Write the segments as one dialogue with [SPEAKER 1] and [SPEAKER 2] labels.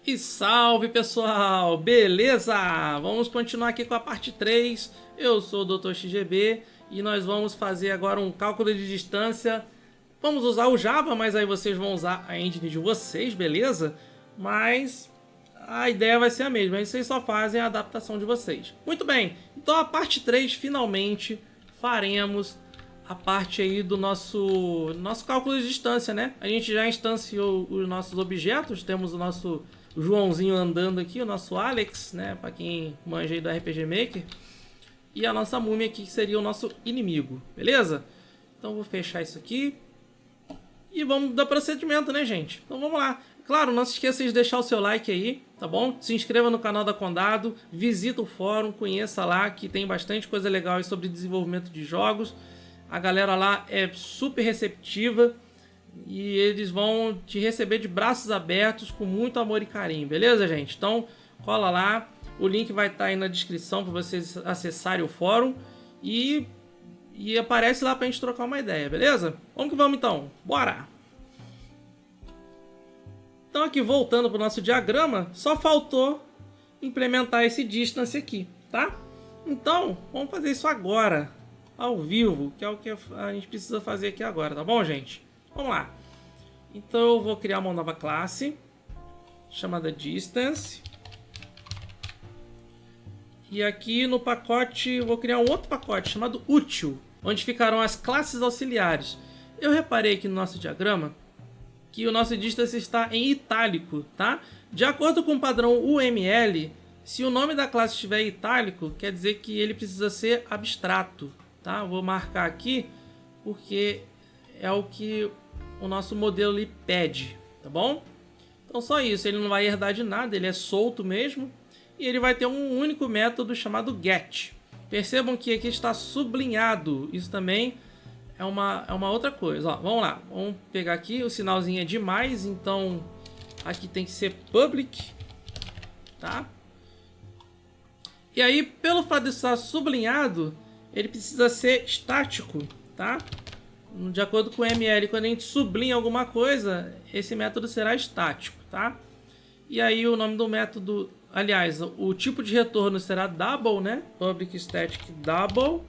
[SPEAKER 1] E salve pessoal, beleza? Vamos continuar aqui com a parte 3. Eu sou o Dr. XGB e nós vamos fazer agora um cálculo de distância. Vamos usar o Java, mas aí vocês vão usar a engine de vocês, beleza? Mas a ideia vai ser a mesma, aí vocês só fazem a adaptação de vocês. Muito bem, então a parte 3 finalmente faremos a parte aí do nosso cálculo de distância, né? A gente já instanciou os nossos objetos, temos o nosso Joãozinho andando aqui, o nosso Alex, né? Para quem manja aí do RPG Maker. E a nossa múmia aqui, que seria o nosso inimigo, beleza? Então vou fechar isso aqui. E vamos dar procedimento, né, gente? Então vamos lá. Claro, não se esqueça de deixar o seu like aí, tá bom? Se inscreva no canal da Condado, visita o fórum, conheça lá, que tem bastante coisa legal aí sobre desenvolvimento de jogos. A galera lá é super receptiva e eles vão te receber de braços abertos com muito amor e carinho, beleza, gente? Então, cola lá, o link vai estar aí na descrição para vocês acessarem o fórum e aparece lá pra gente trocar uma ideia, beleza? Vamos que vamos então, bora! Então aqui voltando para o nosso diagrama, só faltou implementar esse distance aqui, tá? Então, vamos fazer isso agora, ao vivo, que é o que a gente precisa fazer aqui agora, tá bom, gente? Vamos lá. Então eu vou criar uma nova classe, chamada distance. E aqui no pacote, eu vou criar um outro pacote, chamado útil, onde ficarão as classes auxiliares. Eu reparei aqui no nosso diagrama, que o nosso distance está em itálico, tá? De acordo com o padrão UML, se o nome da classe estiver em itálico, quer dizer que ele precisa ser abstrato, tá? Vou marcar aqui, porque é o que o nosso modelo lhe pede, tá bom? Então só isso, ele não vai herdar de nada, ele é solto mesmo, e ele vai ter um único método chamado get. Percebam que aqui está sublinhado, isso também é uma outra coisa. Ó, vamos lá, vamos pegar aqui, o sinalzinho é demais, então aqui tem que ser public, tá? E aí, pelo fato de estar sublinhado, ele precisa ser estático, tá? De acordo com o ML, quando a gente sublinha alguma coisa, esse método será estático, tá? E aí o nome do método, aliás, o tipo de retorno será double, né? Public static double.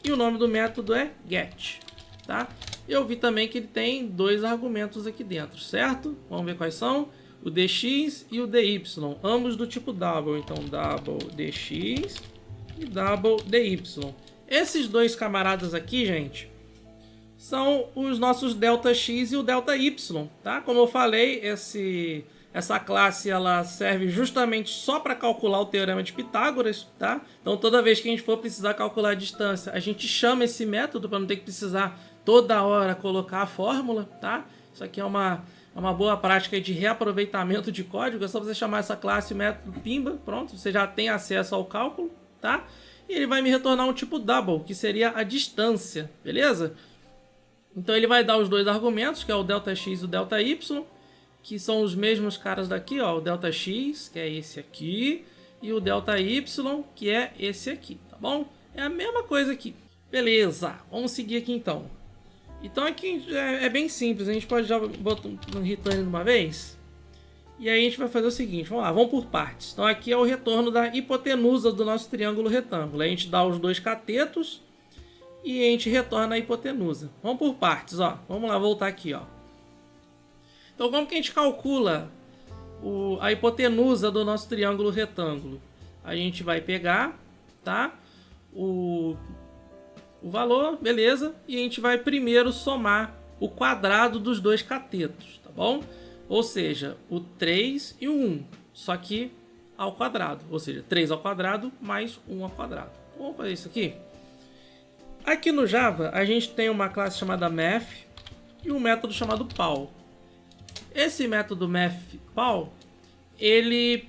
[SPEAKER 1] E o nome do método é get, tá? Eu vi também que ele tem dois argumentos aqui dentro, certo? Vamos ver quais são. O dx e o dy, ambos do tipo double. Então, double dx e double dy. Esses dois camaradas aqui, gente, são os nossos ΔX e o ΔY, tá? Como eu falei, essa classe ela serve justamente só para calcular o teorema de Pitágoras, tá? Então toda vez que a gente for precisar calcular a distância, a gente chama esse método para não ter que precisar toda hora colocar a fórmula, tá? Isso aqui é uma boa prática de reaproveitamento de código, é só você chamar essa classe método Pimba, pronto, você já tem acesso ao cálculo, tá? E ele vai me retornar um tipo double, que seria a distância, beleza? Então ele vai dar os dois argumentos, que é o ΔX e o ΔY, que são os mesmos caras daqui, ó, o ΔX, que é esse aqui, e o ΔY, que é esse aqui, tá bom? É a mesma coisa aqui. Beleza, vamos seguir aqui então. Então aqui é bem simples, a gente pode já botar um return de uma vez. E aí a gente vai fazer o seguinte, vamos lá, vamos por partes. Então aqui é o retorno da hipotenusa do nosso triângulo retângulo. A gente dá os dois catetos e a gente retorna a hipotenusa. Vamos por partes, ó. Vamos lá, voltar aqui, ó. Então, como que a gente calcula a hipotenusa do nosso triângulo retângulo? A gente vai pegar, tá? O valor, beleza? E a gente vai primeiro somar o quadrado dos dois catetos, tá bom? Ou seja, o 3 e o 1, só que ao quadrado. Ou seja, 3 ao quadrado mais 1 ao quadrado. Então, vamos fazer isso aqui. Aqui no Java, a gente tem uma classe chamada math e um método chamado pal. Esse método math_pal, ele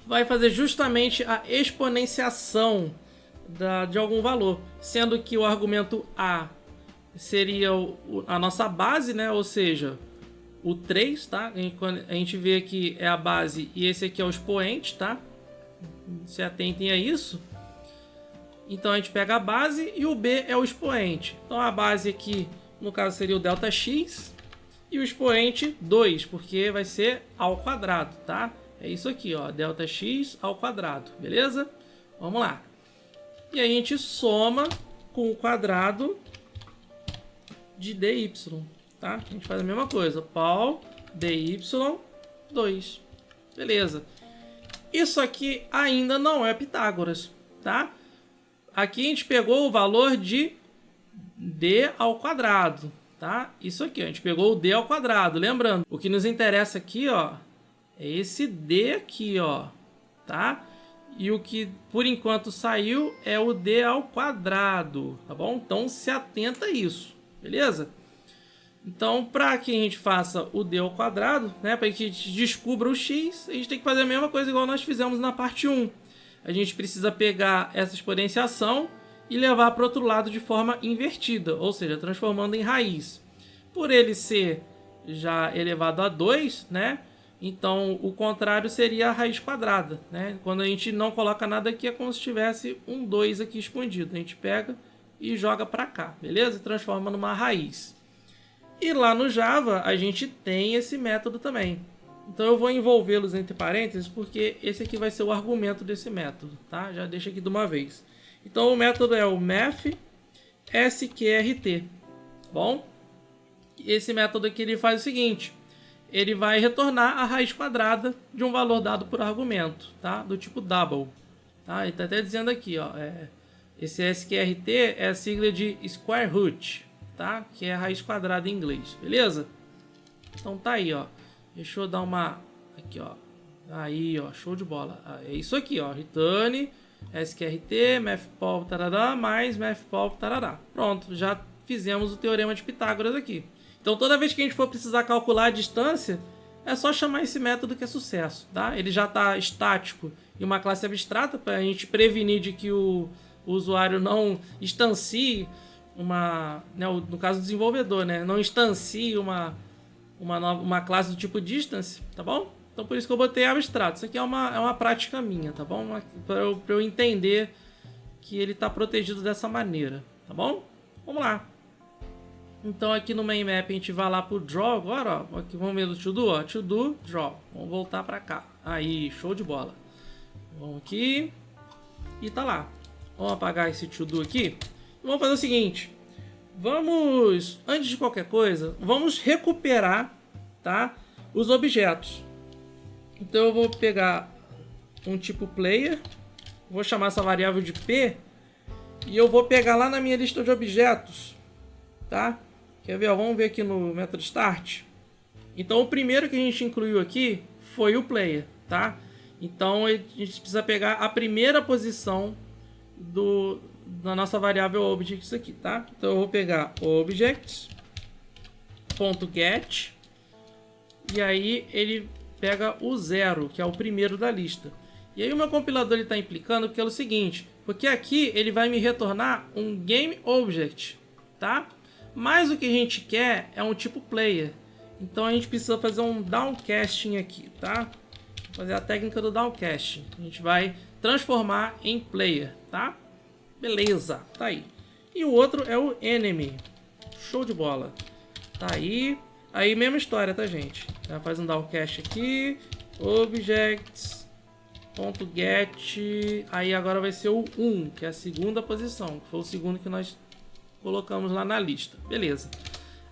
[SPEAKER 1] vai fazer justamente a exponenciação de algum valor, sendo que o argumento A seria a nossa base, né? Ou seja, o 3, tá? A gente vê que é a base e esse aqui é o expoente, tá? Se atentem a isso. Então a gente pega a base e o B é o expoente. Então a base aqui, no caso, seria o ΔX. E o expoente 2, porque vai ser ao quadrado, tá? É isso aqui, ó, ΔX ao quadrado, beleza? Vamos lá. E aí a gente soma com o quadrado de dy, tá? A gente faz a mesma coisa, pau dy2, beleza. Isso aqui ainda não é Pitágoras, tá? Aqui a gente pegou o valor de d ao quadrado, tá? Isso aqui, a gente pegou o d ao quadrado, lembrando, o que nos interessa aqui, ó, é esse d aqui, ó, tá? E o que por enquanto saiu é o d ao quadrado, tá bom? Então se atenta a isso, beleza? Então, para que a gente faça o d ao quadrado, né, para que a gente descubra o x, a gente tem que fazer a mesma coisa igual nós fizemos na parte 1. A gente precisa pegar essa exponenciação e levar para o outro lado de forma invertida, ou seja, transformando em raiz. Por ele ser já elevado a 2, né, então o contrário seria a raiz quadrada, né? Quando a gente não coloca nada aqui é como se tivesse um 2 aqui escondido. A gente pega e joga para cá, beleza? Transforma numa raiz. E lá no Java a gente tem esse método também. Então eu vou envolvê-los entre parênteses porque esse aqui vai ser o argumento desse método, tá? Já deixa aqui de uma vez. Então o método é o math sqrt, bom? Esse método aqui ele faz o seguinte: ele vai retornar a raiz quadrada de um valor dado por argumento, tá? Do tipo double, tá? Ele está até dizendo aqui, ó, esse sqrt é a sigla de square root, tá? Que é a raiz quadrada em inglês, beleza? Então tá aí, ó. Deixa eu dar uma aqui, ó. Aí, ó, show de bola. É isso aqui, ó. Return sqrt mathpol tarará mais mathpol tarará. Pronto, já fizemos o teorema de Pitágoras aqui. Então toda vez que a gente for precisar calcular a distância, é só chamar esse método que é sucesso, tá? Ele já está estático em uma classe abstrata para a gente prevenir de que o usuário não instancie uma, né, no caso do desenvolvedor, né, não instancie uma classe do tipo distance, tá bom? Então por isso que eu botei abstrato. Isso aqui é uma prática minha, tá bom? Para eu entender que ele está protegido dessa maneira, tá bom? Vamos lá. Então aqui no main map a gente vai lá pro draw agora, ó. Aqui, vamos ver do to do, ó. To do, draw. Vamos voltar para cá. Aí, show de bola. Vamos aqui. E tá lá. Vamos apagar esse to do aqui. Vamos fazer o seguinte. Vamos, antes de qualquer coisa, vamos recuperar, tá, os objetos. Então eu vou pegar um tipo player, vou chamar essa variável de P, e eu vou pegar lá na minha lista de objetos, tá? Quer ver? Ó, vamos ver aqui no método start. Então o primeiro que a gente incluiu aqui foi o player, tá? Então a gente precisa pegar a primeira posição da nossa variável objects aqui, tá? Então eu vou pegar objects.get e aí ele pega o 0, que é o primeiro da lista. E aí o meu compilador está implicando que é o seguinte, porque aqui ele vai me retornar um GameObject, tá? Mas o que a gente quer é um tipo player. Então a gente precisa fazer um downcasting aqui, tá? Vou fazer a técnica do downcasting. A gente vai transformar em player, tá? Beleza, tá aí. E o outro é o enemy. Show de bola. Tá aí. Aí mesma história, tá, gente? Já faz um downcast aqui. Objects.get. Aí agora vai ser o 1, que é a segunda posição. Que foi o segundo que nós colocamos lá na lista. Beleza.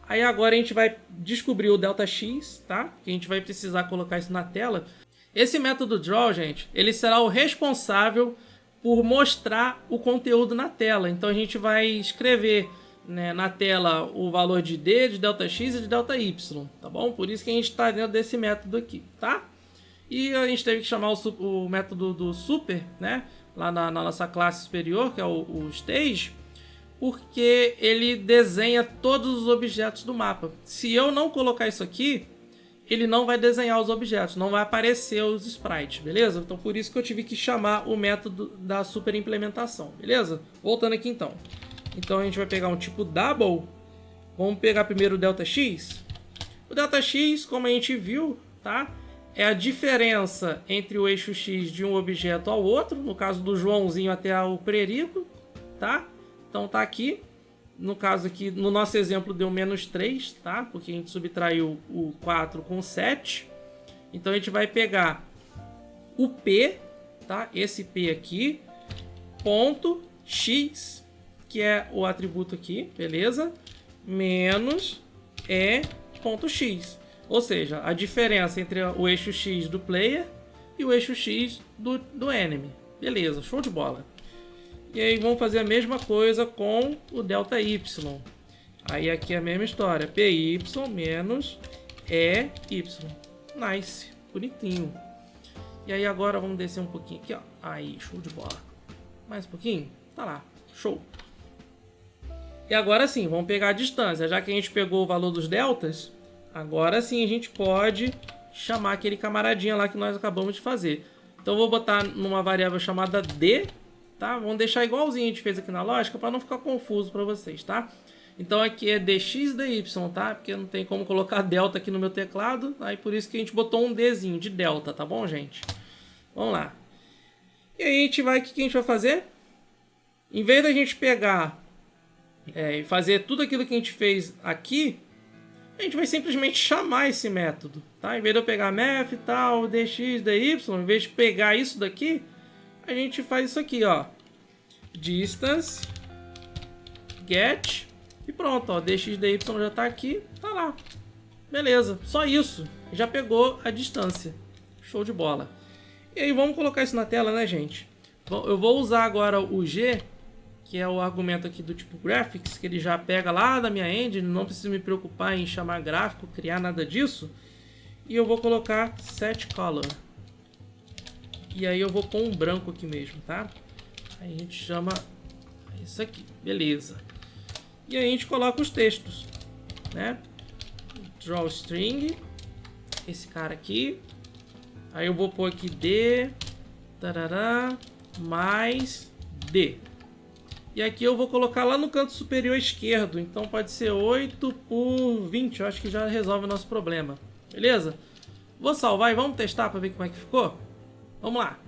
[SPEAKER 1] Aí agora a gente vai descobrir o ΔX, tá? Que a gente vai precisar colocar isso na tela. Esse método draw, gente, ele será o responsável por mostrar o conteúdo na tela. Então a gente vai escrever, né, na tela o valor de D, de ΔX e de ΔY, tá bom? Por isso que a gente está dentro desse método aqui, tá? E a gente teve que chamar o método do super, né, lá na nossa classe superior, que é o stage, porque ele desenha todos os objetos do mapa. Se eu não colocar isso aqui, ele não vai desenhar os objetos, não vai aparecer os sprites, beleza? Então por isso que eu tive que chamar o método da super implementação, beleza? Voltando aqui então. Então a gente vai pegar um tipo double, vamos pegar primeiro o ΔX. O ΔX, como a gente viu, tá? É a diferença entre o eixo X de um objeto ao outro, no caso do Joãozinho até o Prerico, tá? Então tá aqui. No caso aqui, no nosso exemplo deu menos 3, tá? Porque a gente subtraiu o 4 com 7. Então a gente vai pegar o P, tá? Esse P aqui, ponto X, que é o atributo aqui, beleza? Menos E ponto X. Ou seja, a diferença entre o eixo X do player e o eixo X do enemy. Beleza, show de bola. E aí vamos fazer a mesma coisa com o delta Y. Aí aqui é a mesma história. PY menos EY. Nice, bonitinho. E aí agora vamos descer um pouquinho aqui, ó. Aí, show de bola. Mais um pouquinho? Tá lá, show. E agora sim, vamos pegar a distância. Já que a gente pegou o valor dos deltas, agora sim a gente pode chamar aquele camaradinha lá que nós acabamos de fazer. Então eu vou botar numa variável chamada D, tá? Vamos deixar igualzinho a gente fez aqui na lógica para não ficar confuso para vocês, tá? Então aqui é dx e dy, tá? Porque não tem como colocar delta aqui no meu teclado, aí por isso que a gente botou um Dzinho de delta, tá bom, gente? Vamos lá. E aí a gente vai, o que a gente vai fazer? Em vez da gente pegar e fazer tudo aquilo que a gente fez aqui, a gente vai simplesmente chamar esse método, tá? Em vez de eu pegar math e tal, dx, dy, em vez de pegar isso daqui, a gente faz isso aqui, ó. Distance get e pronto, ó. Dx, dy já tá aqui, tá lá. Beleza, só isso. Já pegou a distância. Show de bola. E aí vamos colocar isso na tela, né, gente? Bom, eu vou usar agora o G, que é o argumento aqui do tipo graphics, que ele já pega lá da minha engine, não preciso me preocupar em chamar gráfico, criar nada disso. E eu vou colocar set color. E aí eu vou pôr um branco aqui mesmo, tá? Aí a gente chama isso aqui, beleza. E aí a gente coloca os textos, né? Draw string, esse cara aqui. Aí eu vou pôr aqui D, tarará, mais D. E aqui eu vou colocar lá no canto superior esquerdo. Então pode ser 8 por 20. Eu acho que já resolve o nosso problema. Beleza? Vou salvar e vamos testar para ver como é que ficou? Vamos lá.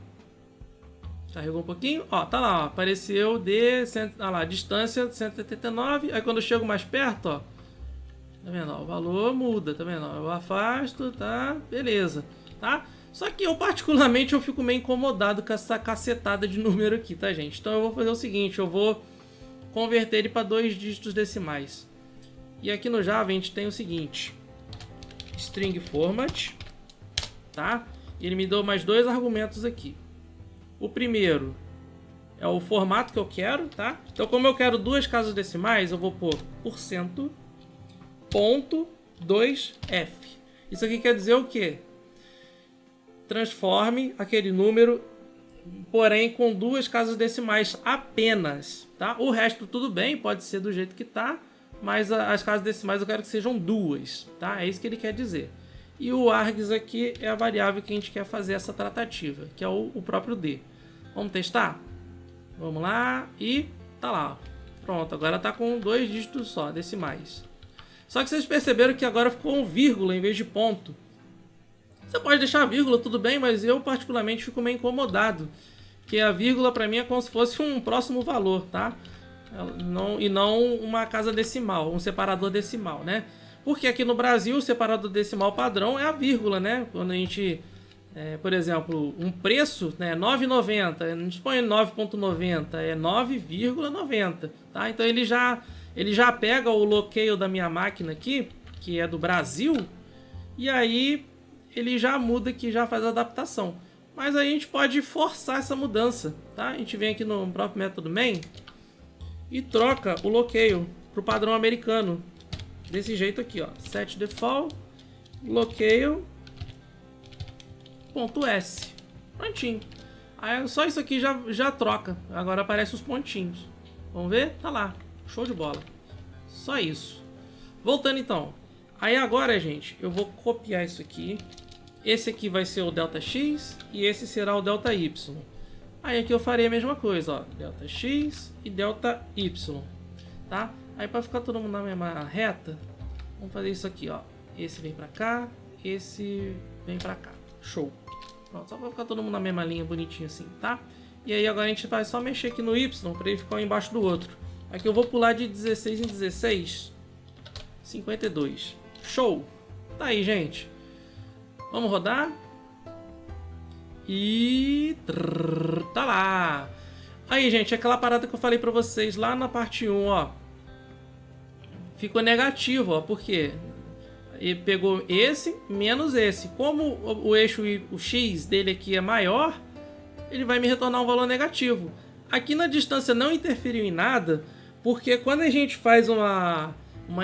[SPEAKER 1] Carregou um pouquinho. Ó, tá lá, ó. Apareceu olha lá, distância 189. Aí quando eu chego mais perto, ó. Tá vendo? Ó, o valor muda, tá vendo? Ó, eu afasto, tá? Beleza. Tá? Só que eu particularmente eu fico meio incomodado com essa cacetada de número aqui, tá, gente? Então eu vou fazer o seguinte, eu vou converter ele para 2 dígitos decimais. E aqui no Java a gente tem o seguinte, string format, tá? E ele me deu mais 2 argumentos aqui. O primeiro é o formato que eu quero, tá? Então como eu quero 2 casas decimais, eu vou pôr %, ponto 2f. Isso aqui quer dizer o quê? Transforme aquele número, porém com 2 casas decimais apenas, tá? O resto tudo bem, pode ser do jeito que tá, mas as casas decimais eu quero que sejam 2, tá? É isso que ele quer dizer. E o args aqui é a variável que a gente quer fazer essa tratativa, que é o próprio D. Vamos testar? Vamos lá e tá lá. Pronto, agora tá com 2 dígitos só, decimais. Só que vocês perceberam que agora ficou um vírgula em vez de ponto. Você pode deixar a vírgula, tudo bem, mas eu particularmente fico meio incomodado. Que a vírgula para mim é como se fosse um próximo valor, tá? E não uma casa decimal, um separador decimal, né? Porque aqui no Brasil o separador decimal padrão é a vírgula, né? Quando a gente, por exemplo, um preço, né, 9,90, a gente põe 9,90, é 9,90, tá? Então ele já pega o locale da minha máquina aqui, que é do Brasil, e aí ele já muda aqui, já faz a adaptação. Mas aí a gente pode forçar essa mudança, tá? A gente vem aqui no próprio método main e troca o locale para o padrão americano. Desse jeito aqui, ó. Set default, locale, ponto S. Prontinho. Aí só isso aqui já troca. Agora aparece os pontinhos. Vamos ver? Tá lá. Show de bola. Só isso. Voltando então. Aí agora, gente, eu vou copiar isso aqui. Esse aqui vai ser o ΔX e esse será o ΔY. Aí aqui eu farei a mesma coisa, ó, ΔX e ΔY, tá? Aí para ficar todo mundo na mesma reta, vamos fazer isso aqui, ó. Esse vem para cá, esse vem para cá. Show. Pronto, só para ficar todo mundo na mesma linha, bonitinho assim, tá? E aí agora a gente vai só mexer aqui no Y para ele ficar um embaixo do outro. Aqui eu vou pular de 16 em 16. 52. Show! Tá aí, gente. Vamos rodar. E... tá lá. Aí, gente, aquela parada que eu falei pra vocês lá na parte 1, ó. Ficou negativo, ó. Por quê? Ele pegou esse menos esse. Como o eixo o X dele aqui é maior, ele vai me retornar um valor negativo. Aqui na distância não interferiu em nada, porque quando a gente faz uma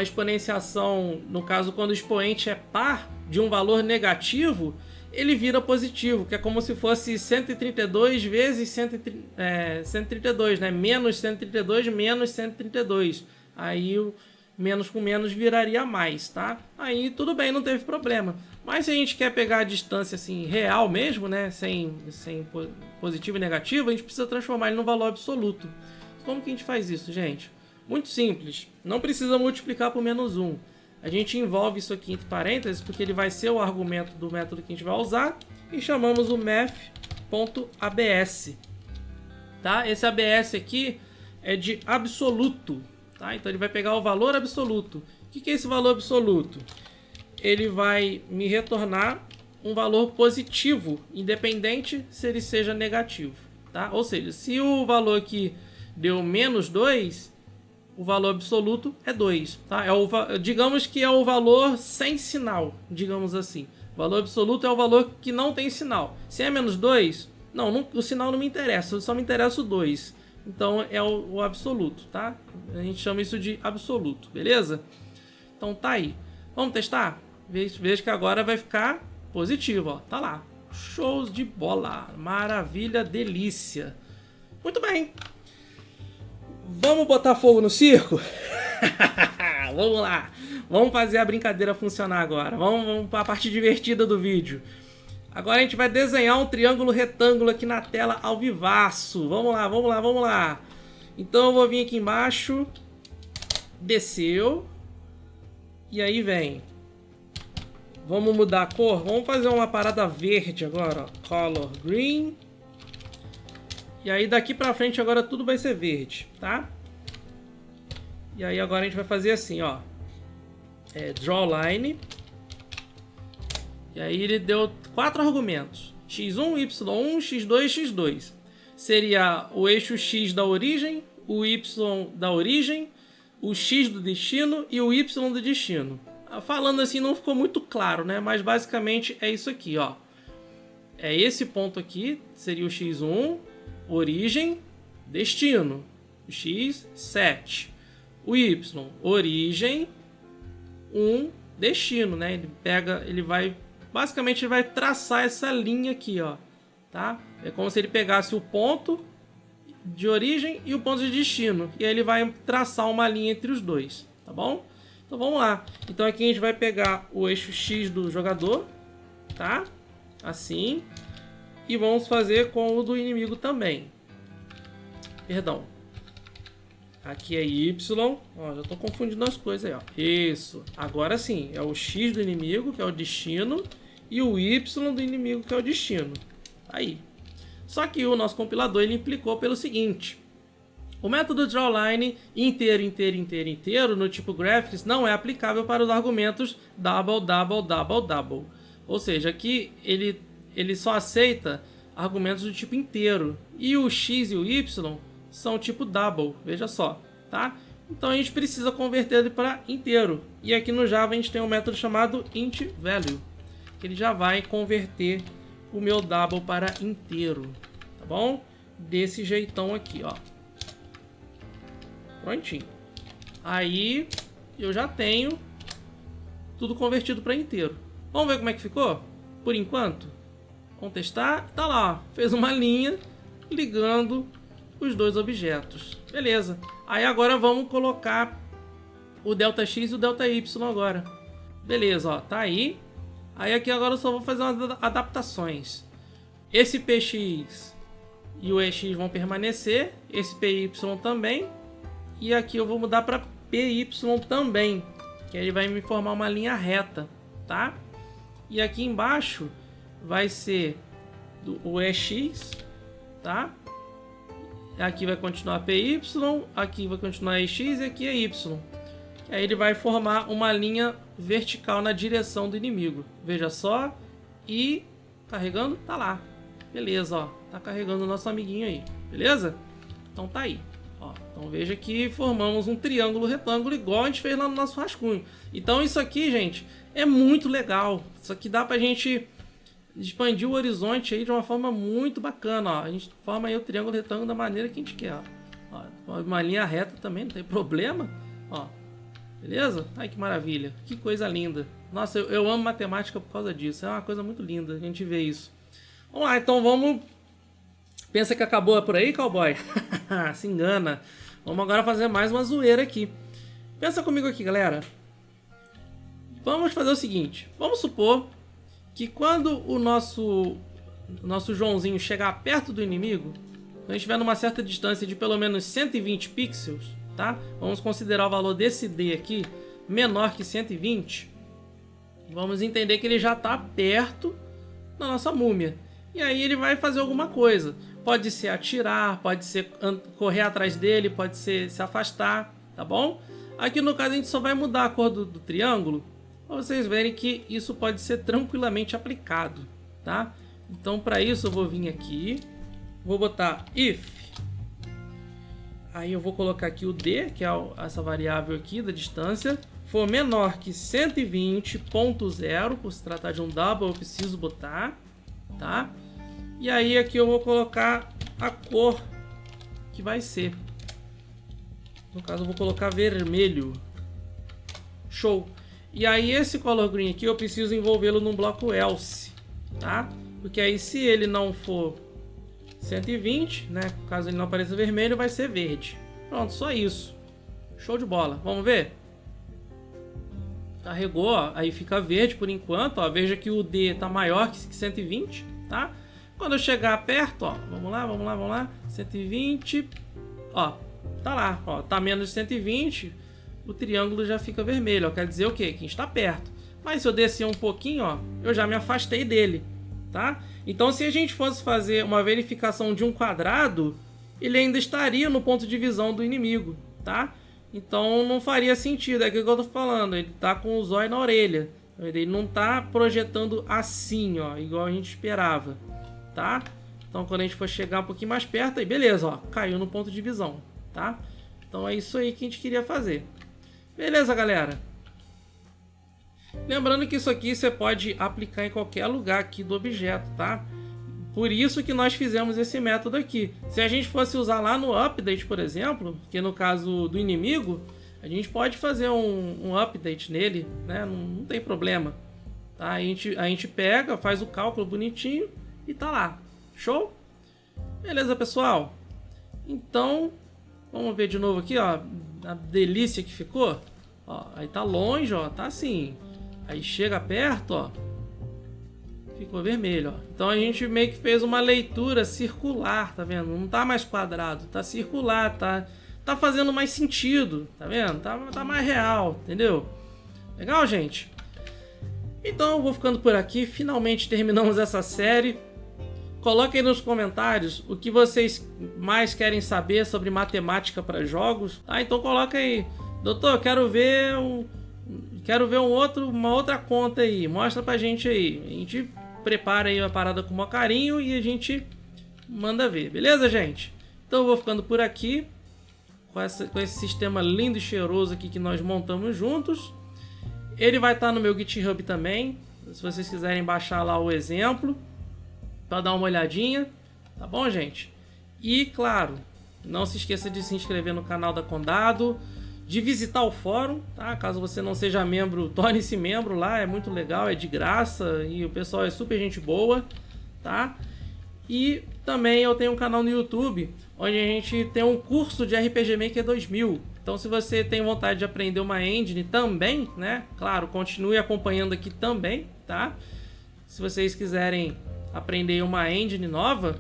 [SPEAKER 1] exponenciação, no caso quando o expoente é par de um valor negativo, ele vira positivo, que é como se fosse 132 vezes 132, né? Menos 132 menos 132. Aí o menos com menos viraria mais, tá? Aí tudo bem, não teve problema. Mas se a gente quer pegar a distância assim real mesmo, né? Sem positivo e negativo, a gente precisa transformar ele num valor absoluto. Como que a gente faz isso, gente? Muito simples. Não precisa multiplicar por menos 1. A gente envolve isso aqui entre parênteses, porque ele vai ser o argumento do método que a gente vai usar. E chamamos o math.abs. Tá? Esse ABS aqui é de absoluto. Tá? Então ele vai pegar o valor absoluto. O que é esse valor absoluto? Ele vai me retornar um valor positivo, independente se ele seja negativo. Tá? Ou seja, se o valor aqui deu menos 2, o valor absoluto é 2. Tá? Digamos que é o valor sem sinal, digamos assim. O valor absoluto é o valor que não tem sinal. Se é menos 2, não, o sinal não me interessa, só me interessa o 2. Então é o absoluto, tá? A gente chama isso de absoluto, beleza? Então tá aí. Vamos testar? Veja que agora vai ficar positivo, ó. Tá lá. Shows de bola. Maravilha, delícia. Muito bem. Vamos botar fogo no circo? Vamos lá. Vamos fazer a brincadeira funcionar agora. Vamos para a parte divertida do vídeo. Agora a gente vai desenhar um triângulo retângulo aqui na tela ao vivaço. Vamos lá, vamos lá, vamos lá. Então eu vou vir aqui embaixo. Desceu. E aí vem. Vamos mudar a cor. Vamos fazer uma parada verde agora, ó. Color green. E aí daqui pra frente agora tudo vai ser verde, tá? E aí agora a gente vai fazer assim, ó. Draw line. E aí ele deu 4 argumentos. x1, y1, x2, x2. Seria o eixo x da origem, o y da origem, o x do destino e o y do destino. Falando assim não ficou muito claro, né? Mas basicamente é isso aqui, ó. É esse ponto aqui, seria o x1, origem, destino. O x, 7. O y, origem, 1, destino, né? Basicamente ele vai traçar essa linha aqui, ó, tá? É como se ele pegasse o ponto de origem e o ponto de destino. E aí ele vai traçar uma linha entre os dois, tá bom? Então vamos lá. Então aqui a gente vai pegar o eixo X do jogador, tá? Assim. E vamos fazer com o do inimigo também. Perdão. Aqui é Y. Ó, já tô confundindo as coisas aí, ó. Isso. Agora sim, é o X do inimigo, que é o destino, e o Y do inimigo, que é o destino. Aí. Só que o nosso compilador ele implicou pelo seguinte: o método drawLine inteiro no tipo graphics não é aplicável para os argumentos double, double, double, double. Ou seja, aqui ele só aceita argumentos do tipo inteiro. E o X e o Y são tipo double, veja só, tá? Então a gente precisa converter ele para inteiro. E aqui no Java a gente tem um método chamado intValue, que ele já vai converter o meu double para inteiro, tá bom? Desse jeitão aqui, ó. Prontinho. Aí eu já tenho tudo convertido para inteiro. Vamos ver como é que ficou? Por enquanto, vamos testar. Tá lá, ó. Fez uma linha ligando os dois objetos. Beleza. Aí agora vamos colocar o ΔX e o ΔY agora. Beleza, ó. Tá aí. Aí aqui agora eu só vou fazer umas adaptações. Esse PX e o EX vão permanecer. Esse PY também. E aqui eu vou mudar para PY também. Que ele vai me formar uma linha reta, tá? E aqui embaixo vai ser o EX, tá? aqui vai continuar PY, aqui vai continuar EX e aqui é Y. E aí ele vai formar uma linha vertical na direção do inimigo. Veja só. E carregando, tá lá. Beleza, ó. Tá carregando o nosso amiguinho aí. Beleza? Então tá aí. Ó, então veja que formamos um triângulo retângulo igual a gente fez lá no nosso rascunho. Então isso aqui, gente, é muito legal. Isso aqui dá pra gente expandir o horizonte aí de uma forma muito bacana, ó. A gente forma aí o triângulo retângulo da maneira que a gente quer, ó. Uma linha reta também, não tem problema, ó. Beleza? Ai, que maravilha. Que coisa linda. Nossa, eu amo matemática por causa disso. É uma coisa muito linda a gente ver isso. Vamos lá, então vamos... Pensa que acabou por aí, cowboy? Se engana. Vamos agora fazer mais uma zoeira aqui. Pensa comigo aqui, galera. Vamos fazer o seguinte. Vamos supor que quando o nosso Joãozinho chegar perto do inimigo, quando a gente estiver numa certa distância de pelo menos 120 pixels, tá? Vamos considerar o valor desse D aqui menor que 120. Vamos entender que ele já está perto da nossa múmia. E aí ele vai fazer alguma coisa. Pode ser atirar, pode ser correr atrás dele, pode ser se afastar, tá bom? Aqui no caso a gente só vai mudar a cor do triângulo para vocês verem que isso pode ser tranquilamente aplicado, tá? Então para isso eu vou vir aqui, vou botar if. Aí eu vou colocar aqui o D, que é essa variável aqui da distância, for menor que 120.0, por se tratar de um double, eu preciso botar, tá? E aí aqui eu vou colocar a cor que vai ser. No caso eu vou colocar vermelho. Show! E aí esse color green aqui eu preciso envolvê-lo num bloco else, tá? Porque aí se ele não for 120, né? Caso ele não apareça vermelho, vai ser verde. Pronto, só isso. Show de bola. Vamos ver? Carregou, ó, aí fica verde por enquanto, ó. Veja que o D tá maior que 120, tá? Quando eu chegar perto, ó, vamos lá, 120, ó, tá lá, ó, tá menos de 120, o triângulo já fica vermelho, ó, quer dizer o quê? Que a gente tá perto. Mas se eu descer um pouquinho, ó, eu já me afastei dele, tá? Então se a gente fosse fazer uma verificação de um quadrado, ele ainda estaria no ponto de visão do inimigo, tá? Então não faria sentido, é aquilo que eu tô falando, ele tá com o zóio na orelha, ele não tá projetando assim, ó, igual a gente esperava, tá? Então quando a gente for chegar um pouquinho mais perto, aí beleza, ó, caiu no ponto de visão, tá? Então é isso aí que a gente queria fazer. Beleza, galera? Lembrando que isso aqui você pode aplicar em qualquer lugar aqui do objeto, tá? Por isso que nós fizemos esse método aqui. Se a gente fosse usar lá no update, por exemplo, que no caso do inimigo, a gente pode fazer um update nele, né? Não tem problema, tá? A gente pega, faz o cálculo bonitinho e tá lá. Show? Beleza, pessoal? Então, vamos ver de novo aqui, ó, a delícia que ficou. Ó, aí tá longe, ó, tá assim. Aí chega perto, ó, ficou vermelho, ó. Então a gente meio que fez uma leitura circular, tá vendo? Não tá mais quadrado, tá circular, tá fazendo mais sentido, tá vendo? Tá mais real, entendeu? Legal, gente? Então eu vou ficando por aqui, finalmente terminamos essa série. Coloquem nos comentários o que vocês mais querem saber sobre matemática para jogos, tá? Então coloca aí, doutor, quero ver uma outra conta aí, mostra pra gente aí. A gente prepara aí a parada com o maior carinho e a gente manda ver, beleza, gente? Então eu vou ficando por aqui com esse sistema lindo e cheiroso aqui que nós montamos juntos. Ele vai estar no meu GitHub também, se vocês quiserem baixar lá o exemplo para dar uma olhadinha, tá bom, gente? E claro, não se esqueça de se inscrever no canal da Condado, de visitar o fórum, tá? Caso você não seja membro, torne-se membro lá, é muito legal, é de graça e o pessoal é super gente boa, tá? E também eu tenho um canal no YouTube, onde a gente tem um curso de RPG Maker 2000. Então se você tem vontade de aprender uma engine também, né? Claro, continue acompanhando aqui também, tá? Se vocês quiserem aprender uma engine nova,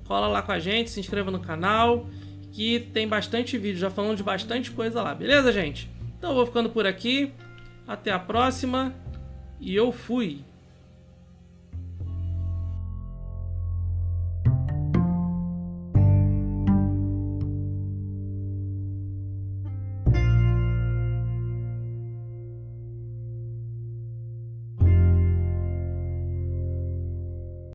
[SPEAKER 1] cola lá com a gente, se inscreva no canal, que tem bastante vídeo, já falando de bastante coisa lá, beleza, gente? Então eu vou ficando por aqui, até a próxima, e eu fui!